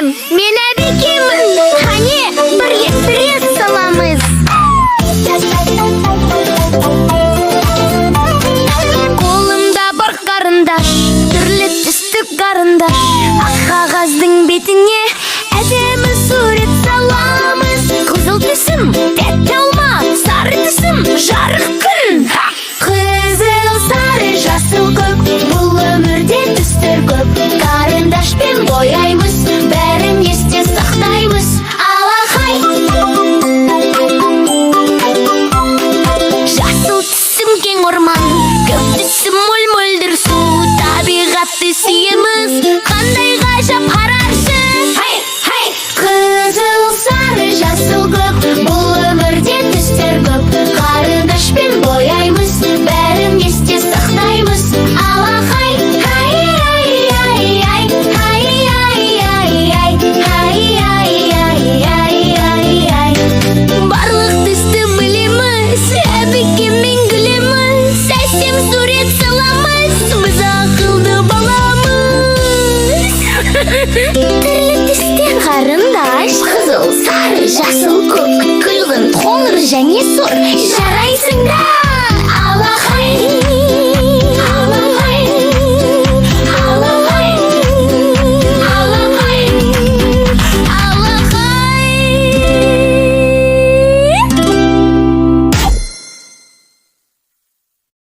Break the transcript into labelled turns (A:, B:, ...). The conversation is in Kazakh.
A: Сәлем, мен Әбекемін. Қане, бірге пресс саламыз. Қолымда бір қарындаш, түрлі түсті қарындаш. Ақ қағаздың бетіне әдемі сурет саламыз. Қызыл түсім, тәтті алма, сары түсім, жарық күн. Қызыл, сары, жасыл, көк, бұл өмірде түстер көп. Қарындашпен бояймыз, бәрін есте сақтаймыз. Алақай! Жасыл түсім кең орман, көк түсім мөл-мөлдір су. Табиғатты сүйеміз, қандай ғажап қарашы. Қызыл, сары, жасыл, көк, бұл өмірде түстер көп. Қарындашпен бояймыз, бәрін есте сақтаймыз. Алақай! Барлық түсті білеміз, Әбекеммен гүлеміз. Әсем сурет саламыз, біз ақылды баламыз. Түрлі түстен қарындаш, қызыл, сары, жасыл, көк, күлгін, қоңыр және сұр. Жарайсыңдар!